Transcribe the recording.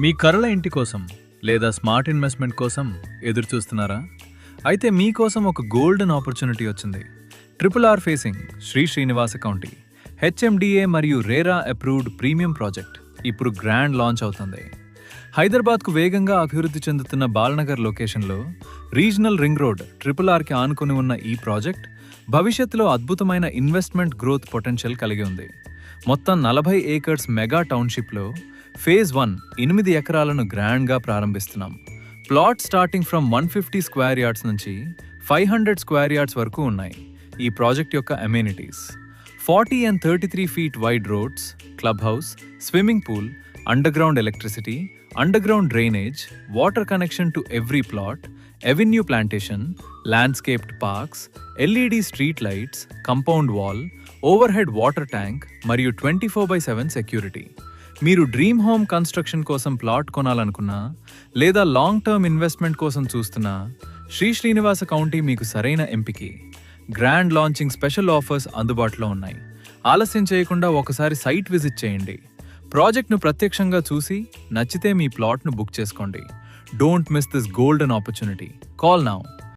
మీ కలల ఇంటి కోసం లేదా స్మార్ట్ ఇన్వెస్ట్మెంట్ కోసం ఎదురు చూస్తున్నారా? అయితే మీకోసం ఒక గోల్డెన్ ఆపర్చునిటీ వచ్చింది. RRR facing Shri Srinivasa county HMDA మరియు రేరా అప్రూవ్డ్ ప్రీమియం ప్రాజెక్ట్ ఇప్పుడు గ్రాండ్ లాంచ్ అవుతుంది. హైదరాబాద్కు వేగంగా అభివృద్ధి చెందుతున్న బాలనగర్ లొకేషన్లో రీజనల్ రింగ్ రోడ్ RRRకి ఆనుకుని ఉన్న ఈ ప్రాజెక్ట్ భవిష్యత్తులో అద్భుతమైన ఇన్వెస్ట్మెంట్ గ్రోత్ పొటెన్షియల్ కలిగి ఉంది. మొత్తం 40 ఏకర్స్ మెగా టౌన్షిప్లో ఫేజ్ 1 8 ఎకరాలను గ్రాండ్గా ప్రారంభిస్తున్నాం. Plot starting from 150 square yards నుంచి 500 స్క్వేర్ యార్డ్స్ వరకు ఉన్నాయి. ఈ ప్రాజెక్ట్ యొక్క amenities 40 and 33 feet wide roads, club house, swimming pool, underground electricity, underground drainage, water connection to every plot, avenue plantation, landscaped parks, LED street lights, compound wall, overhead water tank మరియు 24/7 security. మీరు dream home construction కోసం plot కొనాలనుకున్నా లేదా long term investment కోసం చూస్తున్నా Shri Srinivasa county మీకు సరైన ఎంపికే. Grand launching special offers అందుబాటులో ఉన్నాయి. ఆలస్యం చేయకుండా ఒకసారి సైట్ విజిట్ చేయండి. ప్రాజెక్ట్ను ప్రత్యక్షంగా చూసి నచ్చితే మీ ప్లాట్ను బుక్ చేసుకోండి. Don't miss this golden opportunity. Call now.